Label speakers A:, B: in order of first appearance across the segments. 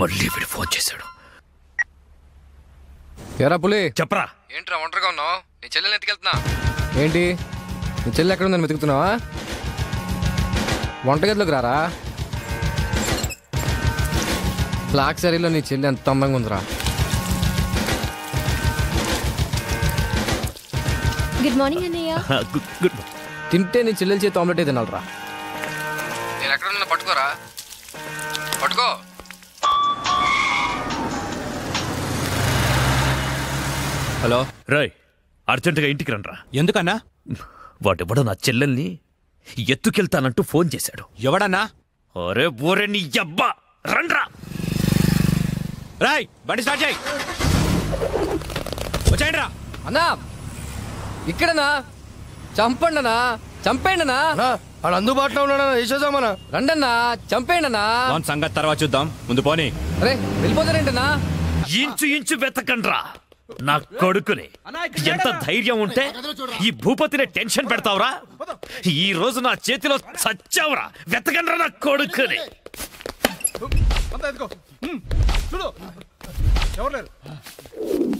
A: మళ్ళీ వీడు ఫోన్ చేశాడు.
B: ఎరా పులి,
A: చెప్పరా.
B: ఏంట్రా ఒంటరిగా ఉన్నావు? నీ చెల్లెల్ని ఎత్తుకెళ్తున్నా. ఏంటి నీ చెల్లెలు ఎక్కడ ఉందని వెతుకుతున్నావా? వంటగదిలోకి రారా. బ్లాక్ సారీలో నీ చెల్లి ఎంత అందంగా ఉందిరా.
C: గుడ్ మార్నింగ్ అన్నయ్య.
A: గుడ్.
B: తింటే నీ చెల్లెల చేతి ఆమ్లెట్ తినాలరా. నేను ఎక్కడ ఉన్నా పట్టుకోరా. పట్టుకో.
D: హలో
A: రాయ్, అర్జెంటుగా ఇంటికి రండ్రా.
D: ఎందుకన్నా?
A: వాడెవడో నా చెల్లెల్ని ఎత్తుకెళ్తానంటూ ఫోన్ చేశాడు.
D: ఎవడన్నా?
A: అరే బోరే నీ అబ్బా, రండ్రా.
D: రాయ్ బండి స్టార్ట్ చేయి. వచ్చాయండి రా.
B: అన్నా ఇక్కడనా? చంపండనా, చంపేయండనా.
E: వాడు అందుబాటులో ఉన్నాడన్నా, వేసేద్దామన్నా.
B: రండన్నా, చంపేయండనా.
D: సంగతి తర్వాత చూద్దాం, ముందు పోనీ.
B: అరే వెళ్ళిపోతారేంటనా?
A: ఇంచు వెతకండ్రా నా కొడుకుని. ఎంత ధైర్యం ఉంటే ఈ భూపతిని టెన్షన్ పెడతావురా? ఈ రోజు నా చేతిలో చచ్చావురా. వెతకండ్రా నా కొడుకుని.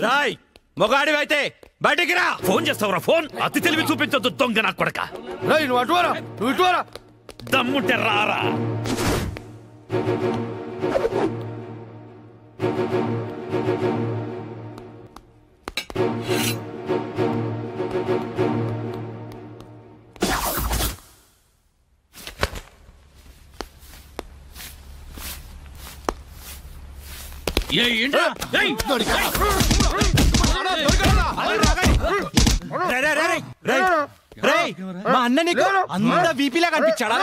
D: రాయ్ మొగాడివి అయితే బయటికి రా.
A: ఫోన్ చేస్తావురా ఫోన్? అతి తెలివి చూపించొద్దు దొంగ నా కొడక.
E: నువ్వు అటువారా, నువ్వు ఇటువారా.
A: దమ్ముంటే రారా.
D: మా అన్న నీకు అంత వీపీలా కనిపించాడా?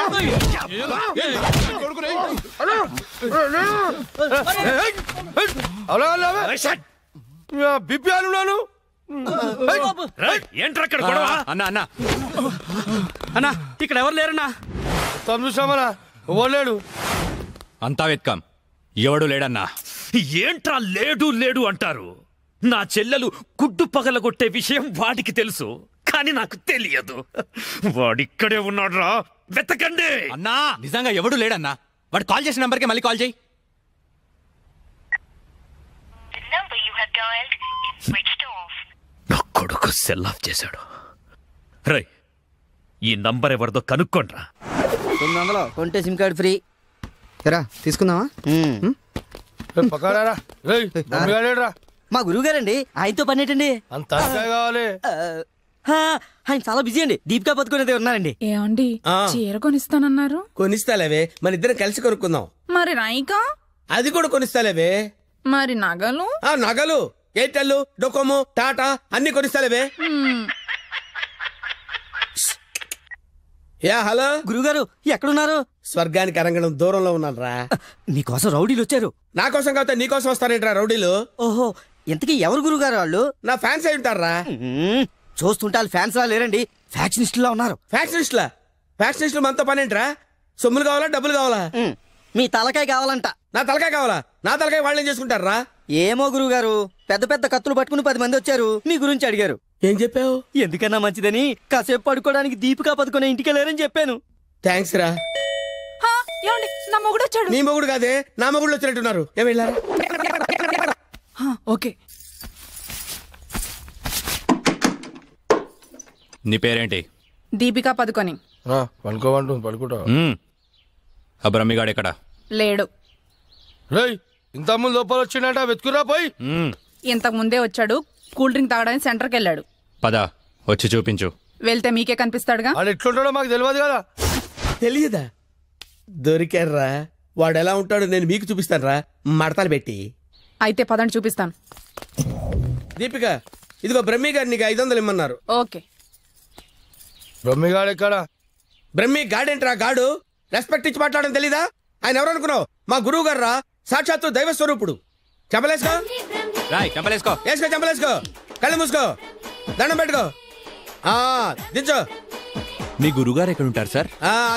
E: బిపి అనున్నాను.
A: ఏంట్రా అక్కడ గొడవ?
D: అన్న అన్న అన్న ఇక్కడ ఎవరు లేరన్నా?
E: చూసామరా, ఎవరు లేడు.
D: అంతా వెతకం, ఎవడు లేడన్నా.
A: ఏంట్రా లేడు అంటారు? నా చెల్లెలు గుడ్డు పగలగొట్టే విషయం వాడికి తెలుసు, కానీ నాకు తెలియదు. వాడిక్కడే ఉన్నాడ్రా, వెతకండి.
D: అన్నా నిజంగా ఎవడు లేడన్నా. వాడు కాల్ చేసిన నంబర్కి మళ్ళీ కాల్ చేయి.
A: నా కొడుకు సెల్ ఆఫ్ చేశాడు. రై, ఈ నంబర్ ఎవరిదో కనుక్కోండ్రా.
F: 900 కొంటే సిమ్ కార్డ్ ఫ్రీ.
G: ఎరా తీసుకుందామా?
E: పక్కడారా.
F: మా గురువు గారండి, ఆయనతో పని ఏంటండి?
E: అంత కావాలి.
F: ఆయన చాలా బిజీ అండి. దీపికా పదుకునేది ఉన్నారండి.
H: ఏమండి చీర కొనిస్తానన్నారు?
I: కొనిస్తాలేవే, మన ఇద్దరం కలిసి కొనుక్కుందాం.
H: మరి రాయికా?
I: అది కూడా కొనిస్తాలేవే.
H: మరి నగలు?
I: నగలు ఎయిర్టెల్, డొకోమో, టాటా అన్ని కొనిస్తాలేవే. యా హలో
F: గురుగారు, ఎక్కడున్నారు?
I: స్వర్గానికి అరంగడం దూరంలో ఉన్నాను రా.
F: మీకోసం రౌడీలు వచ్చారు.
I: నా కోసం కాకపోతే నీకోసం వస్తారేంట్రా రౌడీలు?
F: ఓహో, ఇంతకీ ఎవరు గురుగారు వాళ్ళు?
I: నా ఫ్యాన్స్ అయి ఉంటారా?
F: చూస్తుంటే వాళ్ళు ఫ్యాన్స్ లా లేరండి, ఫ్యాక్షనిస్టులా ఉన్నారు.
I: ఫ్యాక్షనిస్టులా? ఫ్యాక్షనిస్టులు మనతో పని ఏంట్రా? సొమ్ములు కావాలా, డబ్బులు కావాలా?
F: మీ తలకాయ కావాలంట.
I: నా తలకాయ కావాలా? నా తలకాయ వాళ్ళు ఏం చేసుకుంటారా?
F: ఏమో గురుగారు, పెద్ద పెద్ద కత్తులు పట్టుకుని 10 మంది వచ్చారు, మీ గురించి అడిగారు.
I: ఏం చెప్పావు?
F: ఎందుకన్నా మంచిదని కాసేపు పడుకోవడానికి దీపికా పదుకునే ఇంటికి వెళ్ళారని చెప్పాను.
I: థ్యాంక్స్ రా.
H: నా మొగుడు వచ్చాడు.
I: నీ మొగుడు కాదే, నా మొగుడు వచ్చినట్టున్నారు. ఏం వెళ్ళారా?
H: ఓకే.
D: నీ పేరేంటి?
H: దీపికా పదుకొని.
E: పడుకోమంటుంది, పడుకుంటా.
D: ఆ బ్రహ్మిగాడు ఎక్కడ?
H: లేడు.
E: ఇంత ముందు లోపల వచ్చిండట, వెతుకురా పోయి.
H: ఇంతకు ముందే వచ్చాడు, కూల్ డ్రింక్ తాగడానికి సెంటర్కి వెళ్ళాడు.
D: పద వచ్చి చూపించు.
H: వెళ్తే మీకే కనిపిస్తాడుగా.
E: వాడు ఎట్లుంటాడో మాకు తెలియదు కదా.
I: తెలియదా? దొరికారా? వాడు ఎలా ఉంటాడో నేను మీకు చూపిస్తాను రా, మడతలు పెట్టి.
H: అయితే పదండి చూపిస్తాను.
I: దీపిక, ఇదిగో బ్రహ్మి గారు నీకు 500 ఇమ్మన్నారు.
H: ఓకే.
E: బ్రహ్మిగాడు ఎక్కడ?
I: బ్రహ్మి గాడేంట్రా గాడు? రెస్పెక్ట్ ఇచ్చి మాట్లాడడం తెలీదా? ఆయన ఎవరు అనుకున్నావు? మా గురువు గారు రా, సాక్షాత్తు దైవ స్వరూపుడు. చెప్పలేసుకో,
D: చెప్పలేసుకో,
I: వేసుకో, చెప్పలేసుకో, కళ్ళు మూసుకో, దండం పెట్టుకో, దించో.
D: మీ గురుగారు ఎక్కడ ఉంటారు సార్?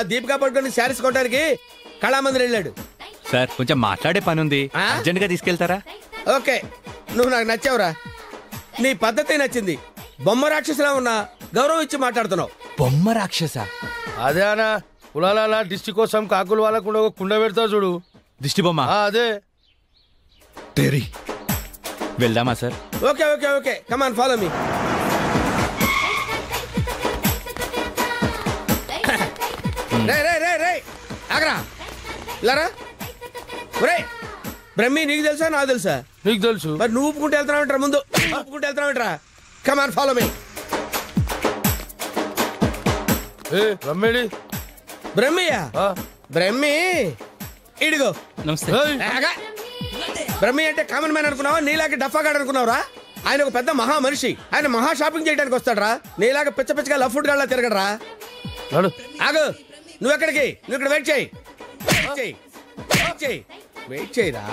I: దీపికా పట్టుకొని శారీస్ కొట్టడానికి కళామందిర్ వెళ్ళాడు
D: సార్. కొంచెం మాట్లాడే పని ఉంది, అర్జెంట్ గా తీసుకెళ్తారా?
I: ఓకే, నువ్వు నాకు నచ్చావురా. నీ పద్ధతి నచ్చింది. బొమ్మ రాక్షసులా ఉన్నా గౌరవం ఇచ్చి మాట్లాడుతున్నావు.
D: బొమ్మ రాక్షస?
E: అదే అనా, కులాల దిష్టి కోసం కాకులు వాళ్ళకుండా ఒక కుండ పెడతావు చూడు,
D: దిష్టి బొమ్మ.
E: అదే.
A: తెరి
D: వెళ్దామా sir?
I: Okay okay okay come on follow me. రే రే రే రే ఆగరా ఇలారా. ఒరే బ్రహ్మి నీకు తెలుసా నాకు తెలుసా?
E: నీకు తెలుసు.
I: మరి నువ్వు ఊపుకుంటూ వెళ్తున్నావు ముందు ఊపుకుంటూ వెళ్తున్నావు కమాన్ ఫాలో మీ.
E: రమ్మేడి
I: బ్రహ్మియా? బ్రహ్మి ఇడిగో.
D: నమస్తే.
I: బ్రహ్మి అంటే కామన్ మ్యాన్ అనుకున్నావా? నీలాగే డఫాగాడు అనుకున్నావురా? ఆయన ఒక పెద్ద మహా మనిషి. ఆయన మహా షాపింగ్ చేయడానికి వస్తాడరా. నీలాగా పిచ్చ పిచ్చగా లవ్ ఫుడ్ గాళ్ళ తిరగడరా. ఆగు నువ్వు ఎక్కడికి? నువ్వు ఇక్కడ వెయిట్ చేయి. వెయిట్ చేయరా.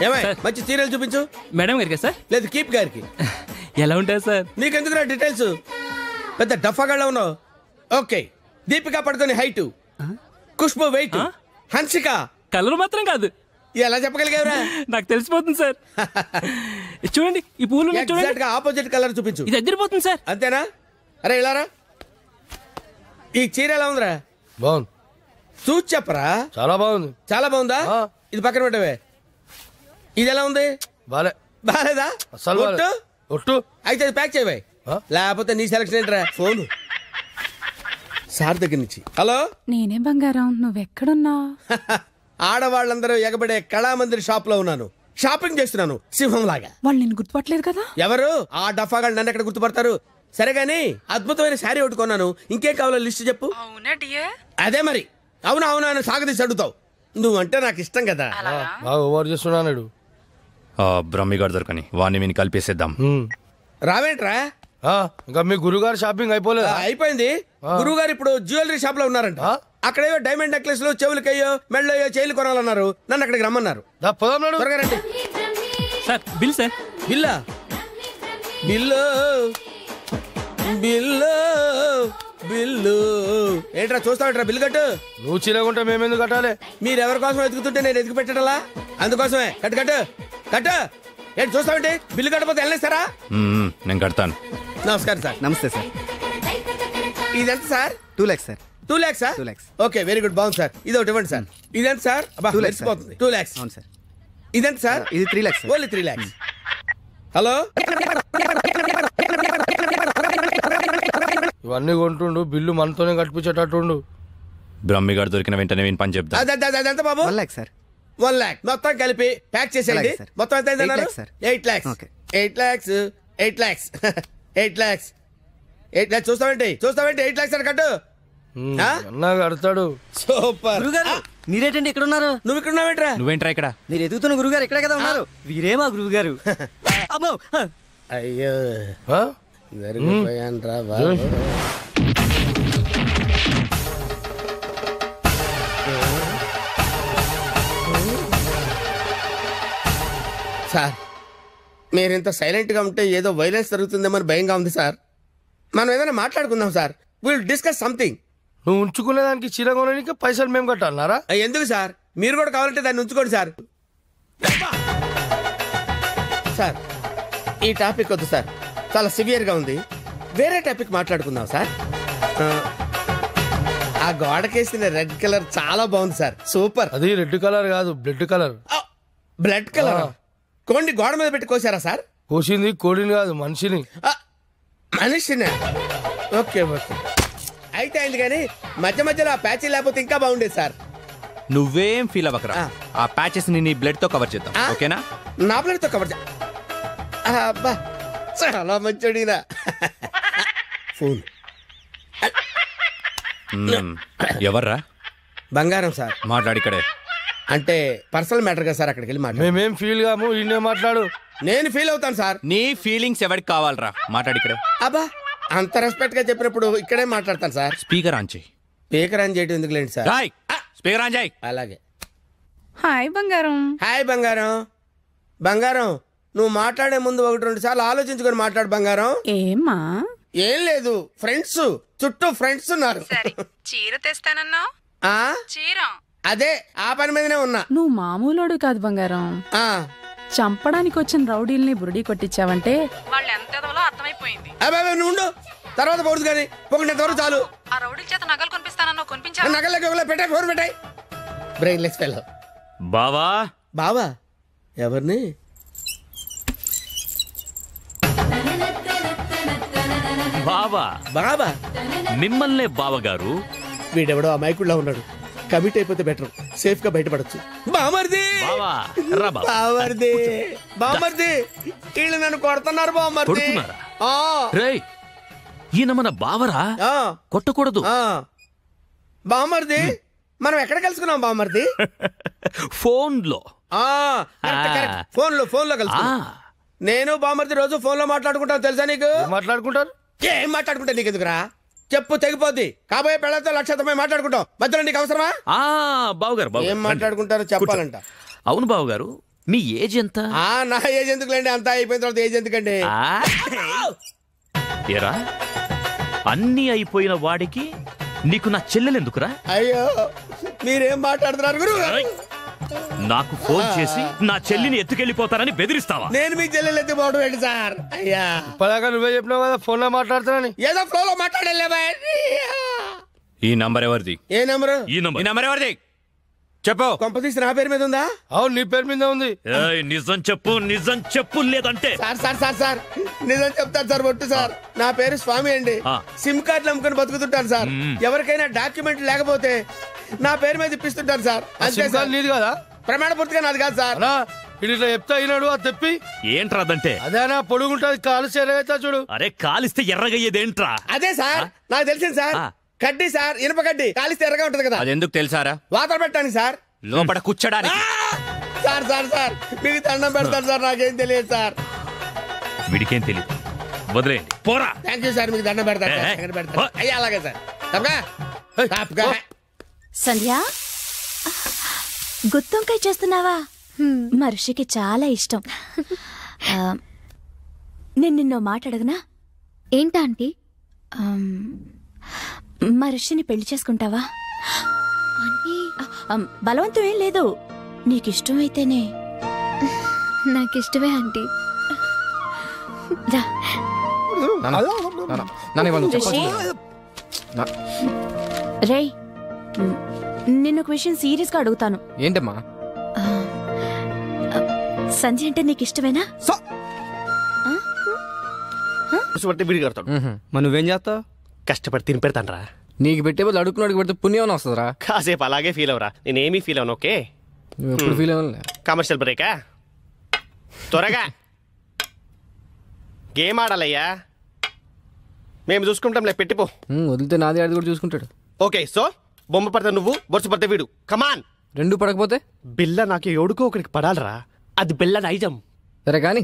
I: ఏమై మంచి సీరియల్ చూపించు.
D: మేడం గారికి సార్?
I: లేదు కీప్ గారికి.
D: ఎలా ఉంటాయి సార్?
I: నీకెందుకురా డీటెయిల్స్? పెద్ద డఫాగాళ్ళ ఉన్నావు. Okay Deepika Padukone height, Khushbu weight, Hansika
D: colour మాత్రం కాదు.
I: ఎలా చెప్పగలిగావురా?
D: నాకు తెలిసిపోతుంది సార్. చూడండి ఈ పూలు
I: ఎగ్జాక్ట్ గా ఆపోజిట్ కలర్ చూపించు.
D: ఇది ఎదిరిపోతుంది సార్.
I: అంతేనా? అరే ఇలారా. ఈ చీర ఎలా ఉందిరా?
E: బాగుంది.
I: చూసి చెప్పరా.
E: చాలా బాగుంది.
I: చాలా బాగుందా? ఇది పక్కన పెట్టవే. ఇది ఎలా ఉంది?
E: బాలే.
I: బాలేదా?
E: అసలు ఒట్టు.
I: అయితే అది ప్యాక్ చేయవే. లేకపోతే నీ సెలక్షన్ ఏంట్రా? ఫోన్ సార్ దగ్గర నుంచి. హలో
H: నేనే బంగారం, నువ్వెక్కడున్నావు?
I: ఆడవాళ్ళందరూ ఎగబడే కళామందిర్ షాప్ లో ఉన్నాను. షాపింగ్ చేస్తున్నాను సింహం లాగా.
H: వాళ్ళు నిన్ను గుర్తుపట్టలేదు కదా?
I: ఎవరు ఆ డఫాగాళ్ళు నన్ను ఎక్కడ గుర్తుపడతారు? సరే గానీ అద్భుతమైన శారీ ఒకటి కొన్నాను. ఇంకేం కావాలో లిస్ట్ చెప్పు. అదే మరి. అవునా అవునా అని సాగదీసి అడుగుతావు. నువ్వంటే నాకు ఇష్టం కదా.
E: బాగా ఓవర్ చేస్తున్నాడు.
A: బ్రహ్మి గారు దొరకని వాడిని విని కలిపేసేద్దాం.
I: రావేంట్రా?
E: ఇంకా మీ గురుగారు షాపింగ్ అయిపోలేదు?
I: అయిపోయింది. గురువు గారు ఇప్పుడు జ్యువెలరీ షాప్ లో ఉన్నారంట. అక్కడేవో డైమండ్ నెక్లెస్ లు, చెవులకయ్యో మెళ్ళయ్యో చైలు కొనాలన్నారు. నన్ను అక్కడికి రమ్మన్నారు. త్వరగా రండి.
D: Sir bill sir.
I: బిల్లా? బిల్లు బిల్లు బిల్లు ఏంట్రా చూస్తావుట్రా? బిల్లు కట్టు.
E: నువ్వు చిలకుంటే మేమెందుకు కట్టాలి?
I: మీరెవరి కోసం వెతుకుతుంటే నేను ఎదుగు పెట్టడలా? అందుకోసమే. కట్టు కట్టు కట్టు. ఏంటి చూస్తావంటే? బిల్లు కట్టకపోతే వెళ్ళేస్తారా?
A: నేను కడతాను.
I: నమస్కారం సార్.
G: నమస్తే సార్.
I: ఇదెంత sir?
G: 2 lakhs sir.
I: 2 lakhs?
G: 2 lakhs.
I: Okay very good. బాగుంది సార్. ఇది ఒకటి ఇవ్వండి సార్. ఇదెంత సార్?
G: 2 lakhs
I: 2 lakhs.
G: అవును సార్.
I: ఇదెంత సార్?
G: ఇది 3 lakhs sir.
I: Only 3 lakhs. Hello
E: ఇవన్నీ కొంటుండు, బిల్లు మనతోనే కట్టించేటట్టుండు.
A: బ్రహ్మి గారు దొరికిన వెంటనే విని పని చెప్తా.
I: అదంత బాబు?
G: 1 lakh సార్.
I: 1 lakh మొత్తం కలిపి ప్యాక్ చేసేయండి.
G: అలాగే సార్.
I: మొత్తం ఎంత అయింది అన్నారు?
G: 8 lakhs sir.
I: 8 lakhs.
G: Okay.
I: 8 lakhs 8 lakhs 8 lakhs 8 lakhs. చూస్తావేంటి 8 lakhs అని కట్టు.
E: అన్నా కడతాడు.
I: సూపర్.
F: గురుగారు మీరేటండి ఇక్కడ ఉన్నారు?
I: నువ్వు ఇక్కడ ఉన్నావేంట్రా?
D: నువ్వేంట్రా ఇక్కడ?
F: మీరు ఎదుగుతున్న గురుగారు ఇక్కడే కదా ఉన్నారు. వీరే మా గురువు గారు. అమ్మో
I: అయ్యో
E: ఆ?
I: జరిగిపోయాన్రా బాబు. సార్ మీరింత సైలెంట్ గా ఉంటే ఏదో వైలెన్స్ జరుగుతుందేమని భయంగా ఉంది సార్. మనం ఏదైనా మాట్లాడుకుందాం సార్. Will discuss something.
E: నువ్వు ఉంచుకునే దానికి చీర కొనడానికి పైసలు మేము కట్టాలన్నారా?
I: ఎందుకు సార్? మీరు కూడా కావాలంటే దాన్ని ఉంచుకోండి సార్. సార్ ఈ టాపిక్ వద్దు సార్, చాలా సివియర్ గా ఉంది. వేరే టాపిక్ మాట్లాడుకుందాం సార్. ఆ గోడకేసిన రెడ్ కలర్ చాలా బాగుంది సార్. సూపర్.
E: అది రెడ్ కలర్ కాదు, బ్లడ్ కలర్.
I: Blood colour. కోండి గోడ మీద పెట్టి కోసారా సార్?
E: కోసింది కోడిని కాదు, మనిషిని.
I: మనిషినా? ఓకే ఓకే అయితే అయింది. కానీ మధ్య మధ్యలో ఆ ప్యాచ్ లేకపోతే ఇంకా బాగుండేది సార్.
D: నువ్వేం ఫీల్ అవ్వకరా. ఆ ప్యాచెస్ ని నీ బ్లడ్ తో కవర్ చేద్దాం. ఓకేనా?
I: నా ప్లేట్ తో కవర్ అబ్బా చాలా మంచోడినా. ఫోన్
A: ఎవర్రా?
I: బంగారం సార్.
A: మాట్లాడిక్కడే.
I: అంటే పర్సనల్ మ్యాటర్ కదా సార్. అక్కడికి వెళ్ళి మాట్లాడు.
E: మేమేం ఫీల్ కాము, ఈయనే మాట్లాడు.
I: నేను ఫీల్ అవుతాను సార్.
D: నీ ఫీలింగ్స్ ఎవరికి కావాలరా? మాట్లాడిక్కడే.
I: అబ్బా అంత రెస్పెక్ట్ గా చెప్పినప్పుడు ఇక్కడే మాట్లాడతాను సార్.
D: స్పీకర్ ఆన్ చేయి.
I: స్పీకర్ ఆన్ చేయడం ఎందుకు లేండి సార్?
D: రాయ్ స్పీకర్ ఆన్ చేయి.
I: అలాగే.
H: హాయ్ బంగారం.
I: హాయ్ బంగారం. బంగారం నువ్వు మాట్లాడే ముందు 1-2 సార్లు ఆలోచించుకొని మాట్లాడు బంగారం.
H: ఏమ్మా?
I: ఏం లేదు, ఫ్రెండ్స్ చుట్టూ ఫ్రెండ్స్ ఉన్నారు.
H: చీర తెస్తానన్నా?
I: ఆ
H: చీర
I: అదే ఆ పని మీదనే ఉన్నా.
H: నువ్వు మామూలోడు కాదు బంగారం.
I: ఆ
H: చంపడానికి వచ్చిన రౌడీల్ని బురుడి కొట్టించావంటే వాళ్ళు ఎంత అర్థమైపోయింది.
I: అబ్బాయి నువ్వు ఉండు, తర్వాత పోదు కానీ పొగినంతవరకు చాలు.
H: ఆ రౌడీల చేత నగలు కొనిపిస్తానన్నా కొనిపించాను.
I: నగలకి పెట్టాయి, ఫోన్ పెట్టాయి. Brain less fellow.
A: బావా
I: బావా ఎవరిని?
A: బావా
I: బాబా.
A: మిమ్మల్నే బావగారు.
I: వీడెవడో అమాయకుడిలా ఉన్నాడు. కమిట్ అయిపోతే బెటర్, సేఫ్ గా బయటపడచ్చు. బామర్ది
A: బావా రా బావా.
I: బామర్ది బామర్ది వీళ్ళు నన్ను కొడుతున్నారు బామర్ది.
A: కొడుతున్నారా?
I: ఆ,
A: రేయ్ ఈయన మన బావరా,
I: ఆ,
A: కొట్టకూడదు.
I: ఆ. బామర్ది మనం ఎక్కడ కలుసుకున్నాం బామర్ది?
A: ఫోన్ లో.
I: ఆ, కరెక్ట్, కరెక్ట్. ఫోన్ లో కలుసుకున్నాం. నేను బామర్ది రోజు ఫోన్ లో మాట్లాడుకుంటాను తెలుసా నీకు?
E: మాట్లాడుకుంటారు.
I: ఏం మాట్లాడుకుంటా నీకు ఎందుకురా? చెప్పు తెగిపోద్ది. కాబోయే పెళ్ళతో లక్షతమై మాట్లాడుకుంటాం. మధ్యలో నీకు అవసరమా?
A: బావగారు
I: ఏం మాట్లాడుకుంటారో చెప్పాలంట.
A: అవును బావగారు, మీ ఏజ్ ఎంత?
I: నా ఏజ్ ఎందుకులేండి, అంతా అయిపోయిన తర్వాత ఏజ్ ఎందుకండి?
A: ఏరా అన్నీ అయిపోయిన వాడికి నీకు నా చెల్లెలెందుకురా?
I: అయ్యో మీరేం మాట్లాడుతున్నారు గురు?
A: నాకు ఫోన్ చేసి నా చెల్లిని ఎత్తుకెళ్ళిపోతారని బెదిరిస్తావా?
I: నేను మీకు చెల్లెలు ఎత్తిపోవడం ఏంటి సార్? అయ్యా
E: ఇప్పటిదాకా నువ్వే చెప్పినావు కదా ఫోన్ లో మాట్లాడుతానని.
I: ఏదో ఫ్లో లో మాట్లాడలే.
D: ఈ నంబర్ ఎవరిది?
I: ఏ నెంబరు?
A: ఈ నంబర్.
D: ఈ నంబర్ ఎవరిది చెప్పు.
I: కొంపతీసి నా పేరు మీద ఉందా?
E: అవును నీ పేరు మీద ఉంది.
A: ఏయ్, నిజం చెప్పు, నిజం చెప్పు, లేదంటే
I: సార్ నిజం చెప్తాను సార్. ఒట్టు సార్, నా పేరు స్వామి అండి. సిమ్ కార్డులు అమ్ముకుని బతుకుతుంటాను సార్. ఎవరికైనా డాక్యుమెంట్ లేకపోతే నా పేరు మీద ఇప్పిస్తుంటాను సార్. అంతే సార్.
E: నీది కదా?
I: ప్రమాణ పూర్తిగా నాది కాదు సార్.
E: ఇది ఇట్లా చెప్తా అయినాడు అది తెప్పి.
A: ఏంట్రా అదంటే?
E: అదేనా పొడుగుంటది కాలు చేరవుతా చూడు.
A: అరే కాలిస్తే ఎర్రగయ్యేదేంట్రా?
I: అదే సార్ నాకు తెలిసింది సార్. కడ్డీ సార్, ఇనుప కడ్డీ కాలిస్తే ఎర్రగా ఉంటది కదా.
D: అది ఎందుకు తెలుసారా?
I: వాతలు పెట్టడానికి సార్.
D: లోపల కూర్చోడానికి.
I: సార్ మీకు దండం పెడతాను సార్. నాకేం తెలియదు సార్.
A: వీడికేం తెలియదు, వదిలేయండి. పోరా.
I: Thank you sir. మీకు దండం పెడతాను సార్. దండం పెడతాను. అయ్యా అలాగే సార్. తప్పగా
C: సంధ్య, గుత్తొంకాయ చేస్తున్నావా? మనిషికి చాలా ఇష్టం. నేను నిన్నో మాట అడగనా? ఏంటా ఆంటీ? మనిషిని పెళ్లి చేసుకుంటావా? బలవంతం ఏం లేదు, నీకిష్టమైతేనే. నాకిష్టమే ఆంటీ. రేయ్, నిన్నొక విషయం సీరియస్ గా అడుగుతాను.
B: ఏంటమ్మా?
C: సంధ్య అంటే నీకు ఇష్టమేనా?
F: మరి నువ్వేం చేస్తావు?
J: కష్టపడి తిని పెడతాను రా.
B: నీకు పెట్టే బదులు అడుగుకున్నాడు పెడితే పుణ్యం వస్తుందిరా.
J: కాసేపు అలాగే ఫీల్ అవరా. నేనేమీ ఫీల్ అవను. ఓకే,
B: నువ్వు ఎప్పుడు ఫీల్ అవ్వలే.
J: కమర్షియల్ బ్రేకా? త్వరగా గేమ్ ఆడాలయ్యా. మేము చూసుకుంటాంలే, పెట్టిపో.
B: వదిలితే నాది ఆడి కూడా చూసుకుంటాడు.
J: ఓకే, సో బొమ్మ పడితే నువ్వు, బొరుసు పడితే వీడు. కమాన్.
B: రెండు పడకపోతే
J: బిల్ల నాకు ఎవడుకో ఒకడికి పడాలరా. అది బిల్ల నైజం.
B: సరే కానీ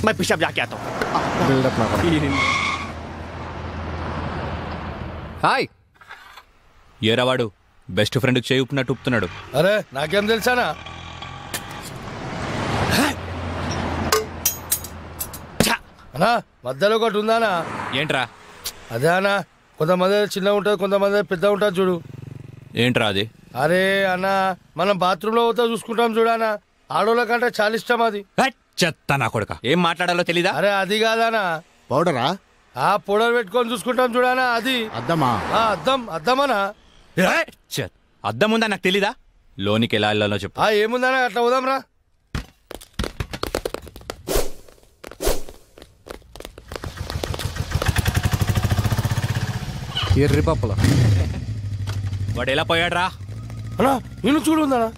J: मैं पिशाब जाके आता हूँ.
D: హాయ్. ఏరావాడు బెస్ట్ ఫ్రెండ్కి చేయి ఉప్పినట్టు ఉప్పుతున్నాడు.
E: అరే నాకేం తెలుసానా? అన్నా మధ్యలో ఒకటి ఉందానా?
D: ఏంట్రా?
E: అదే అన్నా, కొంతమంది చిన్న ఉంటుంది, కొంతమంది పెద్ద ఉంటుంది చూడు.
D: ఏంట్రా అది?
E: అరే అన్నా, మనం బాత్రూమ్ లో పోతా చూసుకుంటాం చూడనా, ఆడోళ్ళ కంటే చాలా ఇష్టం అది.
D: చెత్త నా కొడుక, ఏం మాట్లాడాలో తెలీదా?
E: అరే అది కాదానా,
K: పౌడరా?
E: ఆ పౌడర్ పెట్టుకొని చూసుకుంటాం చూడనా, అది
K: అద్దమా?
E: అద్దమనా?
D: అద్దం ఉందా నాకు తెలీదా? లోనికి ఎలా వెళ్ళాలో చెప్పు.
E: ఏముందనా, అట్లా పోదాం రా.
B: ఎర్రి పప్పుల
D: వాడు ఎలా పోయాడు రా?
E: అన్నా నేను చూడు ఉందనా.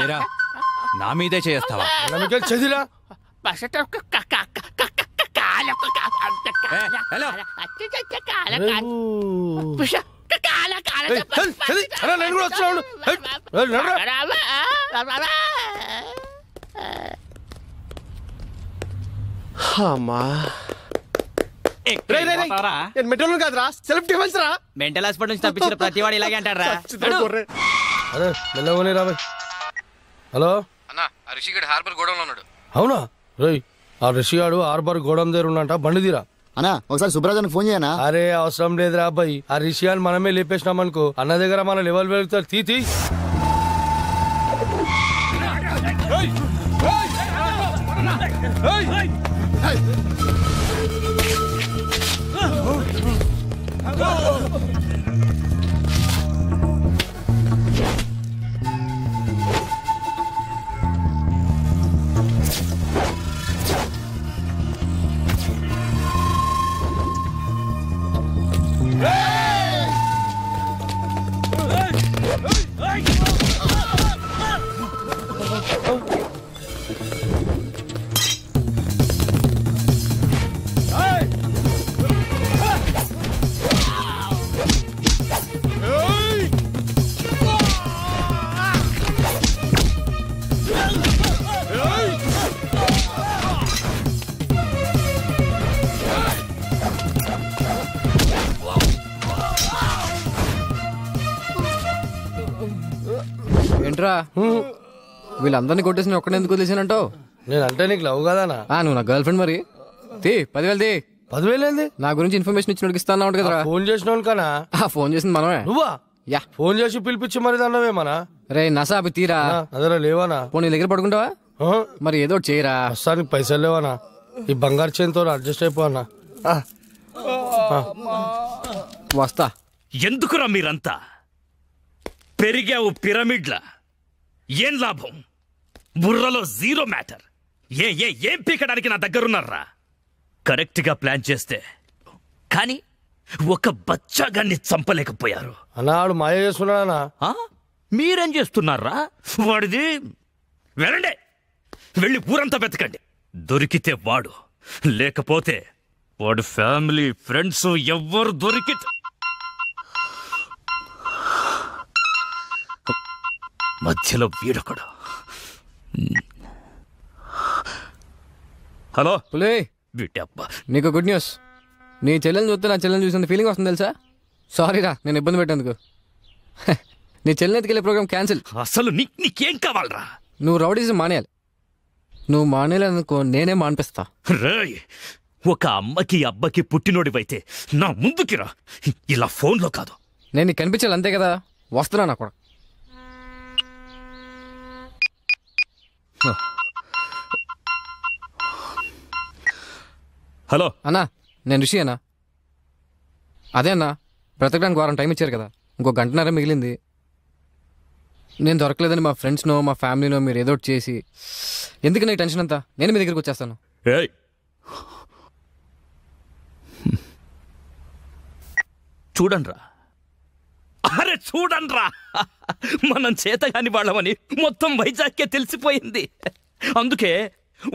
D: ఏరా నా మీదే చేస్తావా?
E: చదిరా
J: మెట్రోలు కాదురా, సెల్ఫ్ డిఫెన్స్ రా.
F: మెంటల్ హాస్పిటల్ నుంచి తప్పించిన ప్రతి వాడు ఇలాగే అంటారా?
E: అరే మెల్లవని రాబోయ్. హలో
B: అన్నా, రిషిగడ్ హార్బర్ గోడౌన్లో ఉన్నాడు.
E: అవునా? రేయ్ ఆ రిషిగాడు హార్బర్ గోడం దగ్గర ఉన్నంట బండి తీరా
G: అన్నా ఒకసారి సుబ్రాజానికి ఫోన్ చేయనా?
E: అరే అవసరం లేదురా అబ్బాయి, ఆ రిషియాని మనమే లేపేసినామనుకో అన్న దగ్గర మన లెవెల్ వెళ్తారు. తీ
B: ఏంట్రా వీళ్ళందరినీ కొట్టేసి ఒక్కడే ఎందుకు వదిలేసానంటావు?
E: నేనంటే నీకు లవ్ కదానా?
B: నువ్వు నా గర్ల్ ఫ్రెండ్ మరి. 10,000 తీ.
E: 10,000 ఏంది?
B: నా గురించి ఇన్ఫర్మేషన్ ఇచ్చినోడికి ఇస్తాను కదా.
E: ఫోన్ చేసిన కనా?
B: ఫోన్ చేసింది మనమే.
E: నువ్వా?
B: యా.
E: ఫోన్ చేసి పిలిపించి మరి దండవేమనా?
B: రే నసా అవి తీరా.
E: అదరా లేవానా?
B: పోనీ దగ్గర పడుకుంటావా? మరి ఏదో ఒకటి చేయరా.
E: ప్రస్తుతానికి పైసలు లేవనా? ఈ బంగారు చేతితో అడ్జస్ట్ అయిపోనా?
B: వస్తా.
A: ఎందుకురా మీరంతా పెరిగావు పిరమిడ్ల? ఏం లాభం? బుర్రలో జీరో మ్యాటర్. ఏం పీకడానికి నా దగ్గరున్నారా? కరెక్ట్ గా ప్లాన్ చేస్తే కానీ ఒక బచ్చాగాన్ని చంపలేకపోయారు.
E: అన్నాడు మాయ చేస్తున్నాడా?
A: మీరేం చేస్తున్నారా? వాడిది వెళ్ళండి, వెళ్ళి ఊరంతా వెతకండి. దొరికితే వాడు, లేకపోతే వాడు ఫ్యామిలీ ఫ్రెండ్స్ ఎవ్వరు దొరికితే మధ్యలో వీడొకడు. హలో
B: పులే,
A: వీటబ్బా
B: నీకు గుడ్ న్యూస్. నీ చెల్లెని చూస్తే నా చెల్లెని చూసిన ఫీలింగ్ వస్తుంది తెలుసా? సారీరా నేను ఇబ్బంది పెట్టేందుకు. నీ చెల్లెని ఎత్తుకెళ్ళే ప్రోగ్రామ్ క్యాన్సిల్.
A: అసలు నీకేం కావాలరా?
B: నువ్వు రౌడీజం మానేయాలి. నువ్వు మానేయాలనుకో నేనే మానిపిస్తా.
A: రేయ్, ఒక అమ్మకి అబ్బకి పుట్టినోడివైతే నా ముందుకి రా, ఇలా ఫోన్లో కాదు.
B: నేను నీకు కనిపించాలి అంతే కదా. వస్తున్నా నా కూడా.
A: హలో
B: అన్నా, నేను రిషి అన్నా. అదే అన్నా, బ్రతకడానికి వారం టైం ఇచ్చారు కదా, ఇంకో గంటన్నర మిగిలింది. నేను దొరకలేదని మా ఫ్రెండ్స్నో మా ఫ్యామిలీనో మీరు ఏదో ఒకటి చేసి, ఎందుకు నాకు టెన్షన్ అంతా? నేను మీ దగ్గరికి వచ్చేస్తాను.
A: చూడండ్రా, అరే చూడండ్రా, మనం చేతగాని వాళ్ళమని మొత్తం వైజాగ్కే తెలిసిపోయింది. అందుకే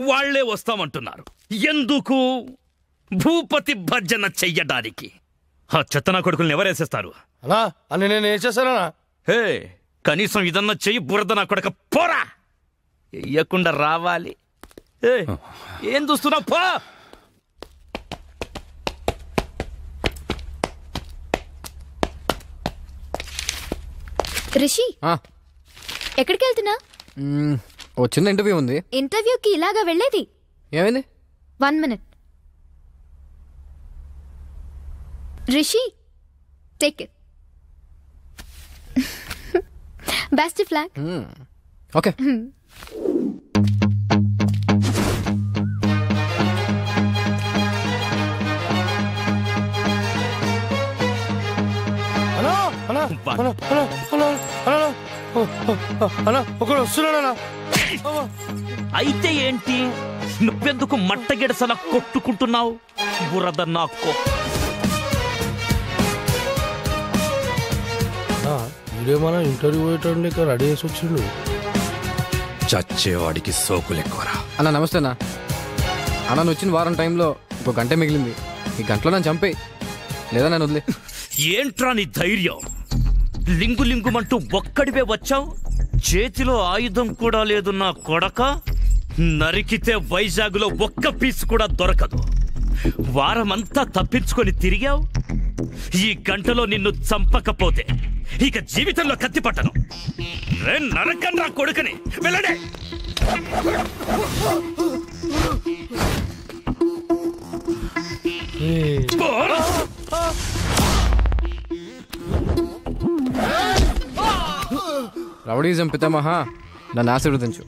A: వాళ్లే వస్తామంటున్నారు. ఎందుకు? భూపతి భర్జన చెయ్యడానికి. ఆ చెత్తనా కొడుకుల్ని ఎవరేసేస్తారు?
E: అలా అని నేను వేసేసానా?
A: హే, కనీసం ఇదన్నా చెయ్యి. బురద నా కొడక పోరా, వెయ్యకుండా రావాలి. ఏం చూస్తున్నావు? పో.
C: రిషి, ఎక్కడికి వెళ్తున్నా?
B: ఓ చిన్న ఇంటర్వ్యూ ఉంది.
C: ఇంటర్వ్యూకి ఇలాగా వెళ్ళేది?
B: ఏమైంది?
C: 1 minute. Rishi, take it. Best flag.
B: Okay.
E: ఒకడు వస్తున్నాడా?
A: అయితే ఏంటి? నువ్వెందుకు మట్టగిడసలా కొట్టుకుంటున్నావు? బురద నాకు.
E: ఇదేమన్నా ఇంటర్వ్యూ పోయేటండి, ఇక్కడ రెడీ చేసి వచ్చిండు.
D: చచ్చేవాడికి సోకులు ఎక్కువరా.
B: అన్న నమస్తే అన్న. అన్న నువ్వు వచ్చిన వారం టైంలో ఇంకో గంట మిగిలింది. ఈ గంటలో నన్ను చంపేయి, లేదా నేను వదిలే.
A: ఏంట్రా నీ ధైర్యం? లింగు లింగుమంటూ ఒక్కడివే వచ్చావు. చేతిలో ఆయుధం కూడా లేదు నా కొడక. నరికితే వైజాగ్లో ఒక్క పీస్ కూడా దొరకదు. వారమంతా తప్పించుకొని తిరిగావు. ఈ గంటలో నిన్ను చంపకపోతే ఇక జీవితంలో కత్తి పట్టను. నరకం నా కొడుకుని. వెళ్ళండి.
B: రౌడీజం పితామహ నన్ను ఆశీర్వదించు.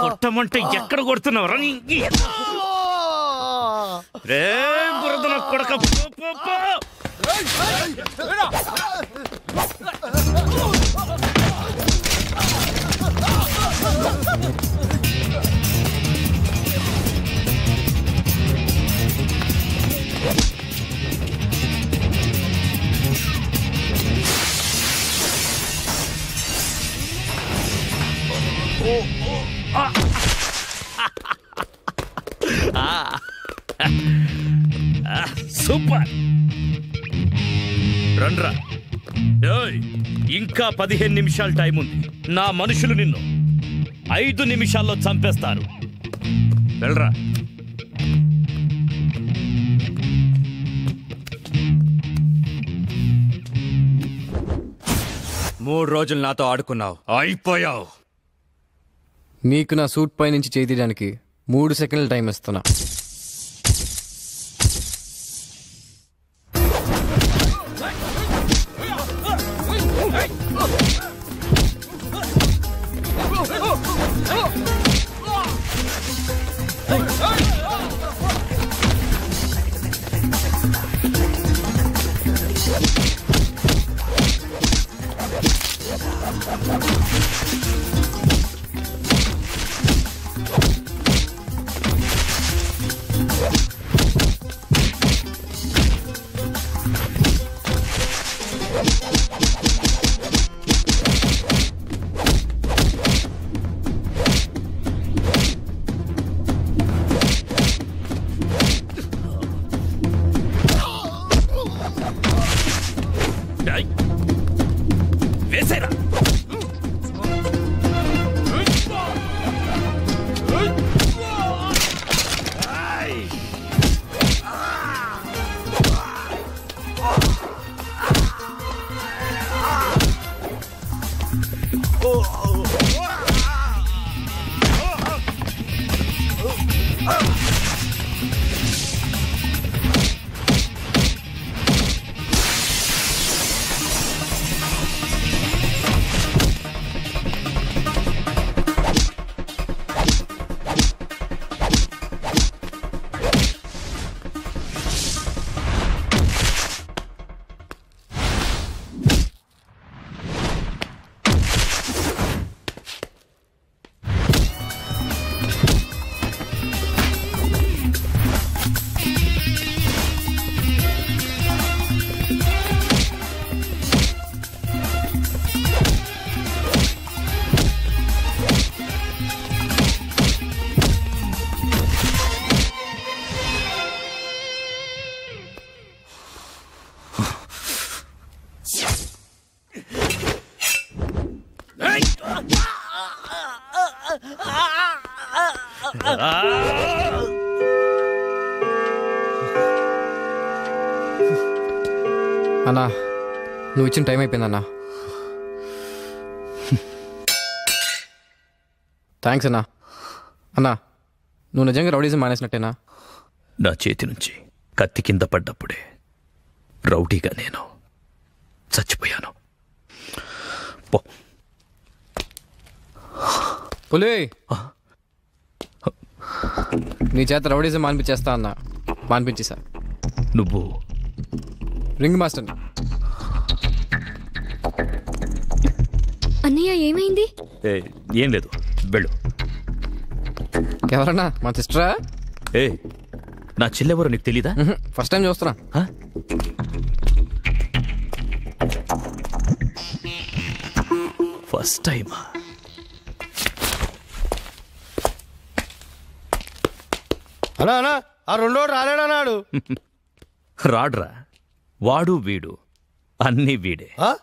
A: కొట్టమంటే ఎక్కడ కొడుతున్నావురా? రే బురద నా కొడక, సూపర్. రండ్రా. ఇంకా 15 నిమిషాలు టైం ఉంది. నా మనుషులు నిన్ను 5 నిమిషాల్లో చంపేస్తారు. వెళ్ళరా.
D: మూడు రోజులు నాతో ఆడుకున్నావు,
A: అయిపోయావు.
B: నీకు నా సూట్ పై నుంచి చేయి తీయడానికి 3 సెకండ్ల టైం ఇస్తున్నా.
A: వేసేరా. అన్నా, నువ్వు ఇచ్చిన టైం అయిపోయిందన్నా. థ్యాంక్స్ అన్నా. అన్నా, నువ్వు నిజంగా రౌడీజం మానేసినట్టేనా? నా చేతి నుంచి కత్తి కింద పడ్డప్పుడే రౌడీగా నేను చచ్చిపోయాను.
B: పులి, నీ చేత రౌడీజం మానిపించేస్తా అన్నా. మానిపించేసా.
A: నువ్వు
B: రింగ్ మాస్టర్.
C: అన్నయ్య ఏమైంది?
A: ఏం లేదు, వెళ్ళు.
B: ఎవరన్నా? మా సిస్టరా?
A: నా చెల్లెవరో నీకు తెలీదా?
B: ఫస్ట్ టైం చూస్తున్నా.
A: First time.
E: అన్నా అన్నా ఆ రెండోడు రాలేడన్నాడు.
A: రాడ్రా, వాడు వీడు అన్నీ వీడే.
E: ఆ?